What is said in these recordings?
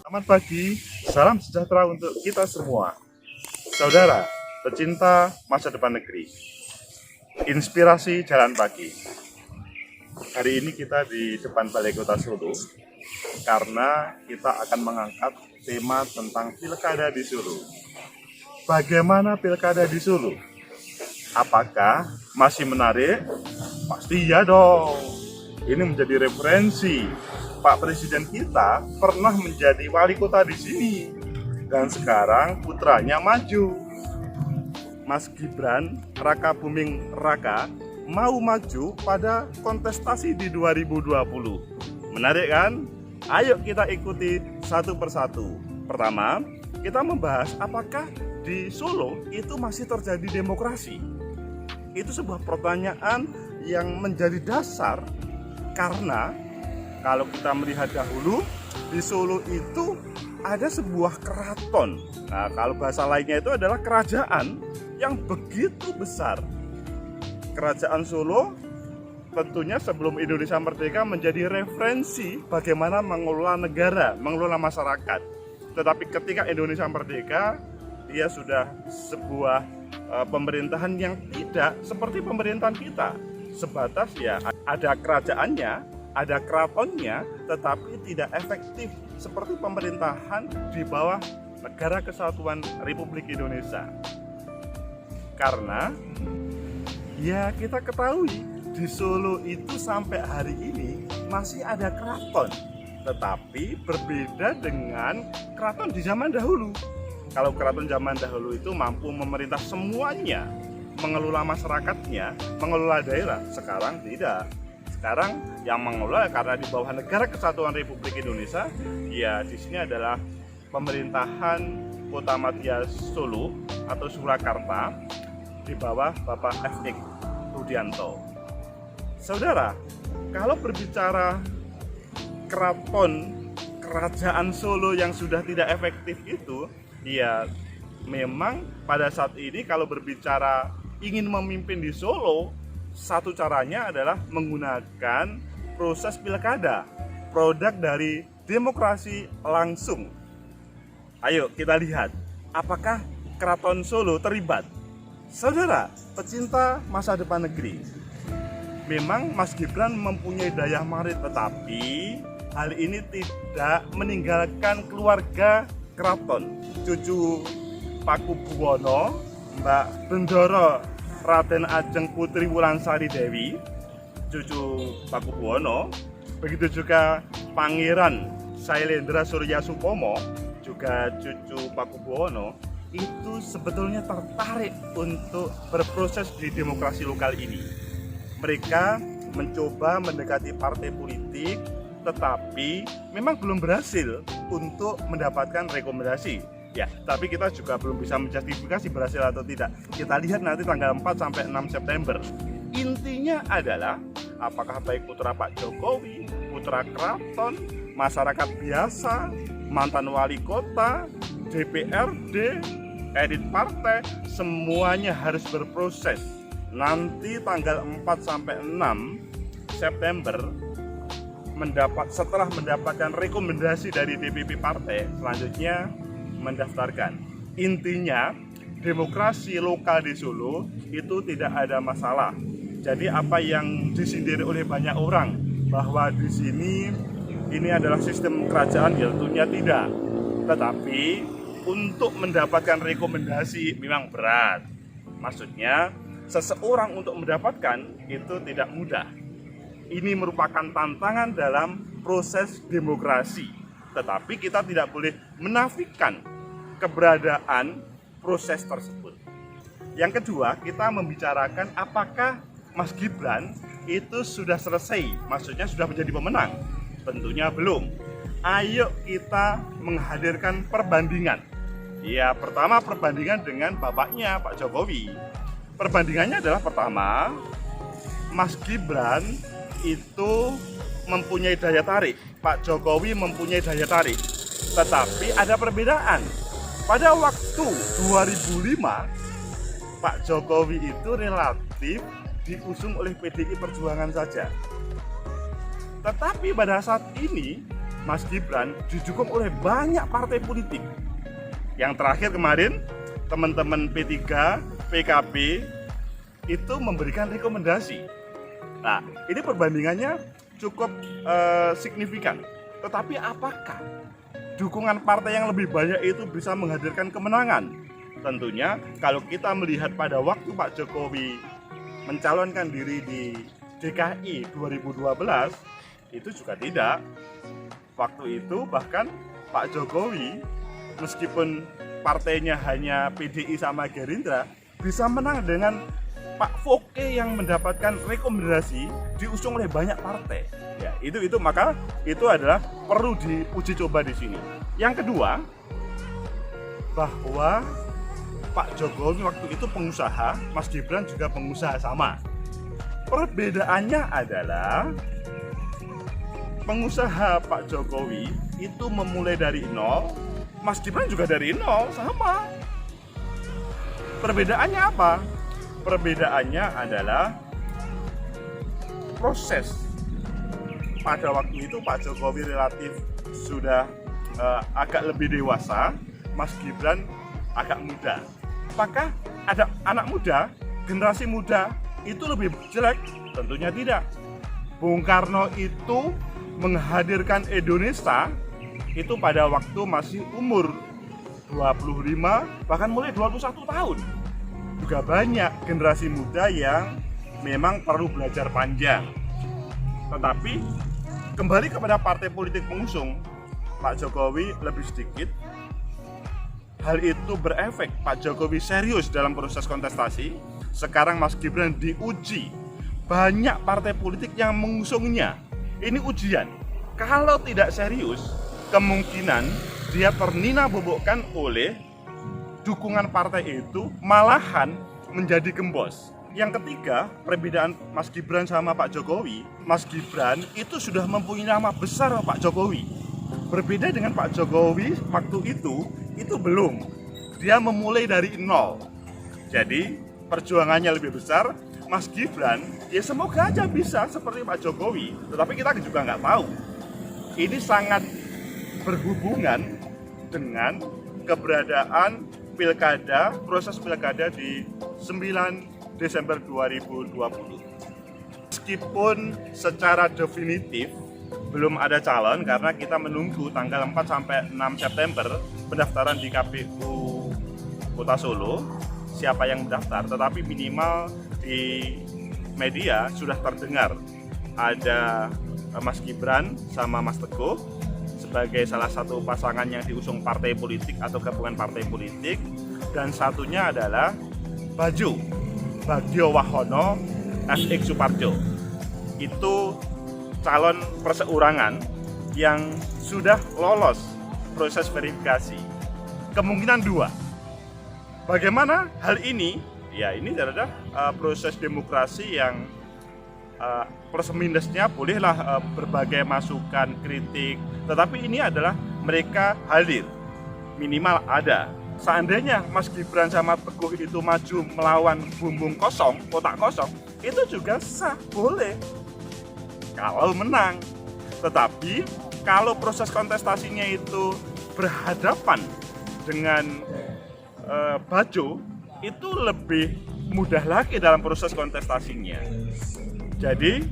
Selamat pagi, salam sejahtera untuk kita semua. Saudara, pecinta masa depan negeri. Inspirasi jalan pagi. Hari ini kita di depan Balai Kota Solo karena kita akan mengangkat tema tentang pilkada di Solo. Bagaimana pilkada di Solo? Apakah masih menarik? Pasti ya dong. Ini menjadi referensi. Pak Presiden kita pernah menjadi wali kota di sini dan sekarang putranya maju. Mas Gibran Raka Buming Raka mau maju pada kontestasi di 2020. Menarik kan? Ayo kita ikuti satu persatu. Pertama, kita membahas apakah di Solo itu masih terjadi demokrasi. Itu sebuah pertanyaan yang menjadi dasar karena kalau kita melihat dahulu di Solo itu ada sebuah keraton. Nah, kalau bahasa lainnya itu adalah kerajaan yang begitu besar. Kerajaan Solo tentunya sebelum Indonesia merdeka menjadi referensi bagaimana mengelola negara, mengelola masyarakat. Tetapi ketika Indonesia merdeka, dia sudah sebuah pemerintahan yang tidak seperti pemerintahan kita. Sebatas ya ada kerajaannya, ada keratonnya, tetapi tidak efektif seperti pemerintahan di bawah Negara Kesatuan Republik Indonesia. Karena ya kita ketahui di Solo itu sampai hari ini masih ada keraton, tetapi berbeda dengan keraton di zaman dahulu. Kalau keraton zaman dahulu itu mampu memerintah semuanya, mengelola masyarakatnya, mengelola daerah. Sekarang tidak. Sekarang yang mengelola karena di bawah Negara Kesatuan Republik Indonesia, ya di sini adalah pemerintahan Kota Madya Solo atau Surakarta di bawah Bapak F.X. Rudianto. Saudara, kalau berbicara keraton, kerajaan Solo yang sudah tidak efektif itu, ya memang pada saat ini kalau berbicara ingin memimpin di Solo, satu caranya adalah menggunakan proses pilkada, produk dari demokrasi langsung. Ayo kita lihat, apakah Keraton Solo terlibat? Saudara, pecinta masa depan negeri, memang Mas Gibran mempunyai daya marit, tetapi hal ini tidak meninggalkan keluarga keraton. Cucu Pakubuwono, Mbak Bendoro Raden Ajeng Putri Wulansari Dewi, cucu Pakubuwono, begitu juga Pangeran Sailendra Surya Supomo, juga cucu Pakubuwono, itu sebetulnya tertarik untuk berproses di demokrasi lokal ini. Mereka mencoba mendekati partai politik, tetapi memang belum berhasil untuk mendapatkan rekomendasi. Ya, tapi kita juga belum bisa menjustifikasi berhasil atau tidak. Kita lihat nanti tanggal 4 sampai 6 September. Intinya adalah apakah baik putra Pak Jokowi, putra keraton, masyarakat biasa, mantan wali kota, DPRD, elit partai, semuanya harus berproses. Nanti tanggal 4 sampai 6 September setelah mendapatkan rekomendasi dari DPP partai, selanjutnya mendaftarkan. Intinya demokrasi lokal di Solo itu tidak ada masalah. Jadi apa yang disindir oleh banyak orang bahwa di sini ini adalah sistem kerajaan, ya tentunya tidak. Tetapi untuk mendapatkan rekomendasi memang berat. Maksudnya seseorang untuk mendapatkan itu tidak mudah. Ini merupakan tantangan dalam proses demokrasi. Tetapi kita tidak boleh menafikan keberadaan proses tersebut. Yang kedua, kita membicarakan apakah Mas Gibran itu sudah selesai, maksudnya sudah menjadi pemenang. Tentunya belum. Ayo kita menghadirkan perbandingan. Ya, pertama perbandingan dengan bapaknya Pak Jokowi. Perbandingannya adalah pertama, Mas Gibran itu mempunyai daya tarik, Pak Jokowi mempunyai daya tarik, tetapi ada perbedaan. Pada waktu 2005, Pak Jokowi itu relatif diusung oleh PDI Perjuangan saja. Tetapi pada saat ini Mas Gibran didukung oleh banyak partai politik. Yang terakhir kemarin teman-teman P3, PKB itu memberikan rekomendasi. Nah, ini perbandingannya cukup signifikan. Tetapi apakah dukungan partai yang lebih banyak itu bisa menghadirkan kemenangan? Tentunya kalau kita melihat pada waktu Pak Jokowi mencalonkan diri di DKI 2012, itu juga tidak. Waktu itu bahkan Pak Jokowi meskipun partainya hanya PDI sama Gerindra bisa menang dengan Pak Foke yang mendapatkan rekomendasi diusung oleh banyak partai. Ya, itu maka itu adalah perlu diuji coba di sini. Yang kedua, bahwa Pak Jokowi waktu itu pengusaha, Mas Gibran juga pengusaha sama. Perbedaannya adalah pengusaha Pak Jokowi itu memulai dari nol, Mas Gibran juga dari nol, sama. Perbedaannya apa? Perbedaannya adalah proses. Pada waktu itu Pak Jokowi relatif sudah agak lebih dewasa, Mas Gibran agak muda. Apakah ada anak muda, generasi muda itu lebih jelek? Tentunya tidak. Bung Karno itu menghadirkan Indonesia itu pada waktu masih umur 25, bahkan mulai 21 tahun. Juga banyak generasi muda yang memang perlu belajar panjang. Tetapi kembali kepada partai politik pengusung, Pak Jokowi lebih sedikit. Hal itu berefek Pak Jokowi serius dalam proses kontestasi. Sekarang Mas Gibran diuji. Banyak partai politik yang mengusungnya. Ini ujian. Kalau tidak serius, kemungkinan dia ternina-bobokkan oleh dukungan partai itu, malahan menjadi gembos. Yang ketiga, perbedaan Mas Gibran sama Pak Jokowi. Mas Gibran itu sudah mempunyai nama besar Pak Jokowi. Berbeda dengan Pak Jokowi waktu itu belum. Dia memulai dari nol. Jadi perjuangannya lebih besar. Mas Gibran ya semoga aja bisa seperti Pak Jokowi. Tetapi kita juga nggak tahu. Ini sangat berhubungan dengan keberadaan pilkada, proses pilkada di 9 Desember 2020. Meskipun secara definitif belum ada calon karena kita menunggu tanggal 4 sampai 6 September pendaftaran di KPU Kota Solo siapa yang mendaftar, tetapi minimal di media sudah terdengar ada Mas Gibran sama Mas Teguh sebagai salah satu pasangan yang diusung partai politik atau gabungan partai politik, dan satunya adalah Bagio Wahono FX Suparjo. Itu calon perseorangan yang sudah lolos proses verifikasi. Kemungkinan dua. Bagaimana hal ini? Ya, ini adalah proses demokrasi yang plus minusnya bolehlah berbagai masukan, kritik, tetapi ini adalah mereka hadir, minimal ada. Seandainya Mas Gibran sama Teguh itu maju melawan bumbung kosong, kotak kosong, itu juga sah, boleh kalau menang. Tetapi kalau proses kontestasinya itu berhadapan dengan Bajo, itu lebih mudah lagi dalam proses kontestasinya. Jadi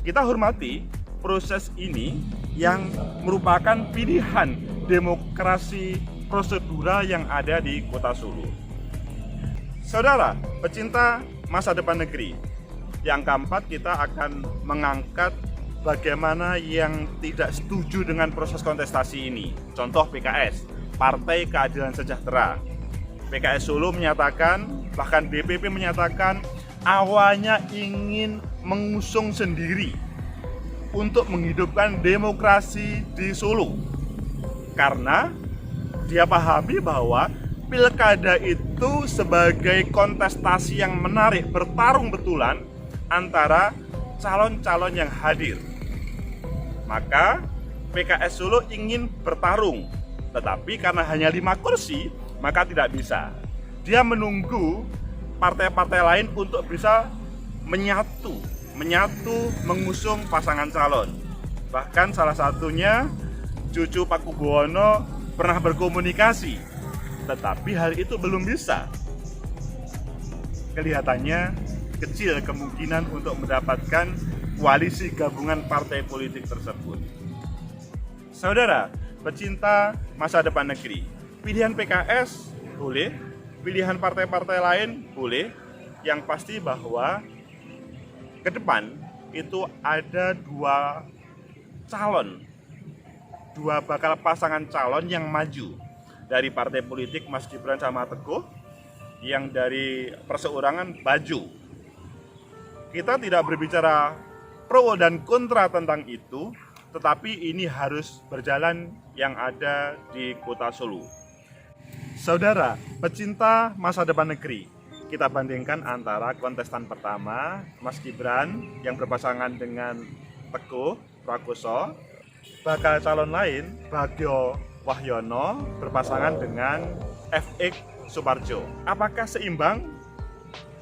kita hormati proses ini yang merupakan pilihan demokrasi prosedural yang ada di Kota Solo. Saudara, pecinta masa depan negeri, yang keempat kita akan mengangkat bagaimana yang tidak setuju dengan proses kontestasi ini. Contoh PKS, Partai Keadilan Sejahtera. PKS Solo menyatakan, bahkan DPP menyatakan awalnya ingin mengusung sendiri untuk menghidupkan demokrasi di Solo. Karena dia pahami bahwa pilkada itu sebagai kontestasi yang menarik, bertarung betulan antara calon-calon yang hadir. Maka PKS Solo ingin bertarung, tetapi karena hanya 5 kursi, maka tidak bisa. Dia menunggu partai-partai lain untuk bisa menyatu mengusung pasangan calon. Bahkan salah satunya cucu Pak Kubuwono pernah berkomunikasi, tetapi hal itu belum bisa. Kelihatannya kecil kemungkinan untuk mendapatkan koalisi gabungan partai politik tersebut. Saudara, pecinta masa depan negeri, pilihan PKS boleh, pilihan partai-partai lain boleh, yang pasti bahwa ke depan itu ada dua bakal pasangan calon yang maju dari partai politik Mas Gibran sama Teguh, yang dari perseorangan Baju. Kita tidak berbicara pro dan kontra tentang itu, tetapi ini harus berjalan yang ada di Kota Solo. Saudara, pecinta masa depan negeri, kita bandingkan antara kontestan pertama, Mas Gibran yang berpasangan dengan Teguh Prakoso, bakal calon lain, Bagio Wahyono berpasangan dengan FX Suparjo. Apakah seimbang?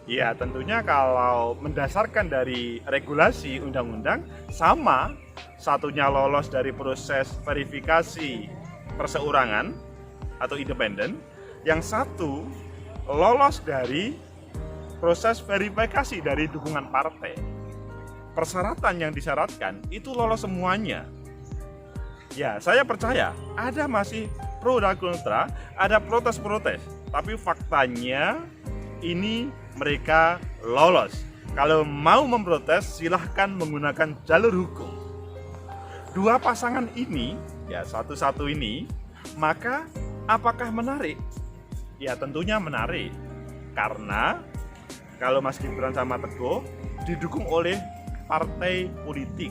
Ya, tentunya kalau mendasarkan dari regulasi undang-undang sama, satunya lolos dari proses verifikasi perseorangan atau independen, yang satu lolos dari proses verifikasi dari dukungan partai. Persyaratan yang disyaratkan itu lolos semuanya. Ya, saya percaya ada masih pro dan kontra, ada protes-protes, tapi faktanya ini mereka lolos. Kalau mau memprotes, silahkan menggunakan jalur hukum. Dua pasangan ini, ya satu-satu ini, maka apakah menarik? Ya tentunya menarik, karena kalau Mas Gibran sama Teguh didukung oleh partai politik.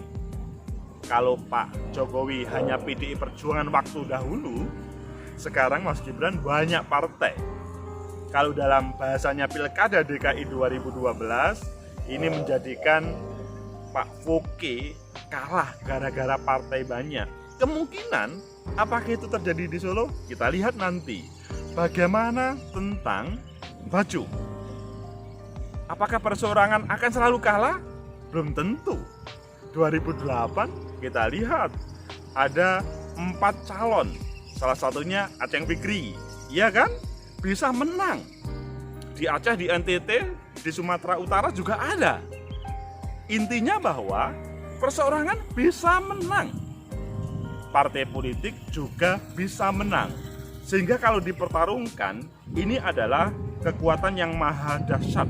Kalau Pak Jokowi hanya PDI Perjuangan waktu dahulu, sekarang Mas Gibran banyak partai. Kalau dalam bahasanya Pilkada DKI 2012, ini menjadikan Pak Foke kalah gara-gara partai banyak. Kemungkinan apakah itu terjadi di Solo? Kita lihat nanti. Bagaimana tentang Baju? Apakah perseorangan akan selalu kalah? Belum tentu. 2008 kita lihat ada 4 calon, salah satunya Aceh Fikri, iya kan? Bisa menang. Di Aceh, di NTT, di Sumatera Utara juga ada. Intinya bahwa perseorangan bisa menang. Partai politik juga bisa menang. Sehingga kalau dipertarungkan, ini adalah kekuatan yang maha dahsyat.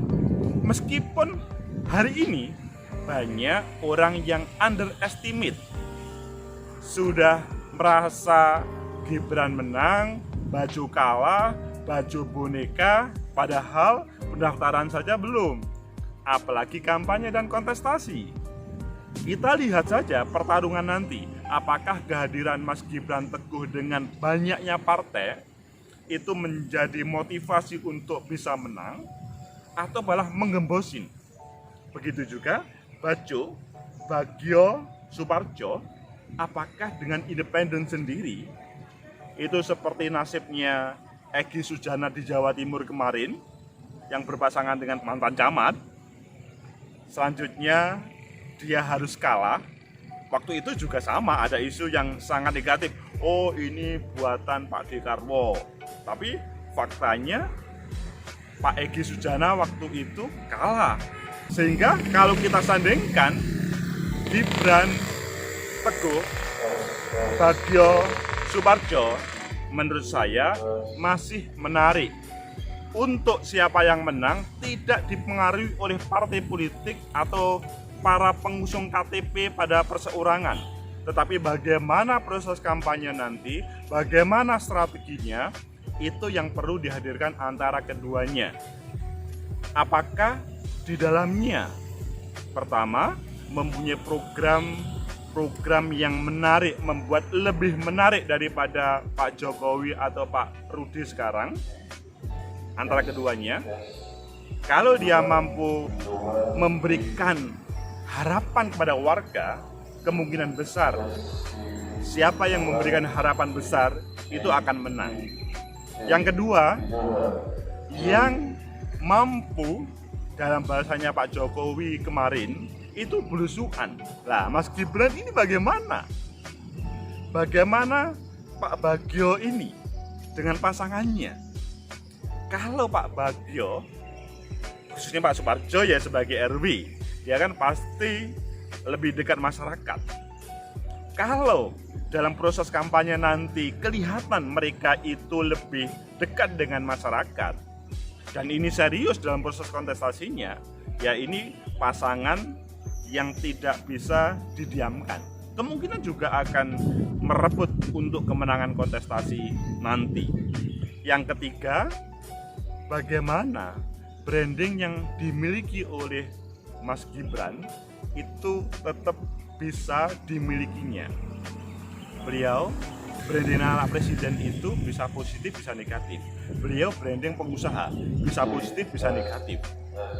Meskipun hari ini banyak orang yang underestimate, sudah merasa Gibran menang, Baju kalah, Baju boneka, padahal pendaftaran saja belum, apalagi kampanye dan kontestasi. Kita lihat saja pertarungan nanti, apakah kehadiran Mas Gibran Teguh dengan banyaknya partai itu menjadi motivasi untuk bisa menang atau malah menggembosin. Begitu juga Bagio Suparjo, apakah dengan independen sendiri itu seperti nasibnya Egy Sujana di Jawa Timur kemarin yang berpasangan dengan mantan camat, selanjutnya dia harus kalah. Waktu itu juga sama, ada isu yang sangat negatif, oh ini buatan Pak Dekarwo, tapi faktanya Pak Egy Sujana waktu itu kalah. Sehingga kalau kita sandingkan Gibran Teguh, Bagio Suparjo, menurut saya masih menarik. Untuk siapa yang menang tidak dipengaruhi oleh partai politik atau para pengusung KTP pada perseorangan, tetapi bagaimana proses kampanye nanti, bagaimana strateginya, itu yang perlu dihadirkan antara keduanya. Apakah di dalamnya pertama mempunyai program yang menarik, membuat lebih menarik daripada Pak Jokowi atau Pak Rudi sekarang, antara keduanya. Kalau dia mampu memberikan harapan kepada warga, kemungkinan besar siapa yang memberikan harapan besar itu akan menang. Yang kedua, yang mampu, dalam bahasanya Pak Jokowi kemarin, itu belusukan. Lah, Mas Gibran ini bagaimana? Bagaimana Pak Bagio ini dengan pasangannya? Kalau Pak Bagio, khususnya Pak Suparjo ya sebagai RW, dia kan pasti lebih dekat masyarakat. Kalau dalam proses kampanye nanti kelihatan mereka itu lebih dekat dengan masyarakat dan ini serius dalam proses kontestasinya, ya ini pasangan yang tidak bisa didiamkan. Kemungkinan juga akan merebut untuk kemenangan kontestasi nanti. Yang ketiga, bagaimana branding yang dimiliki oleh Mas Gibran itu tetap bisa dimilikinya. Beliau branding anak presiden itu bisa positif bisa negatif. Beliau branding pengusaha bisa positif bisa negatif.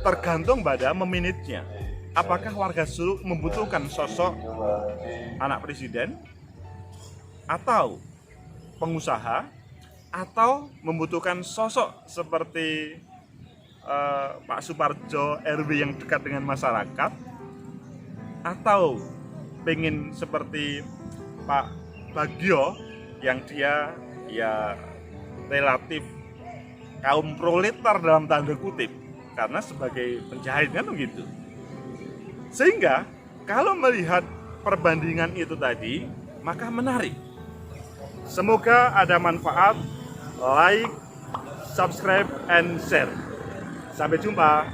Tergantung pada memanagenya. Apakah warga Solo membutuhkan sosok anak presiden atau pengusaha atau membutuhkan sosok seperti Pak Suparjo RW yang dekat dengan masyarakat, atau pengen seperti Pak Bagio yang dia ya relatif kaum proletar dalam tanda kutip, karena sebagai penjahit kan begitu. Sehingga kalau melihat perbandingan itu tadi, maka menarik. Semoga ada manfaat. Like, subscribe, and share. Sampai jumpa.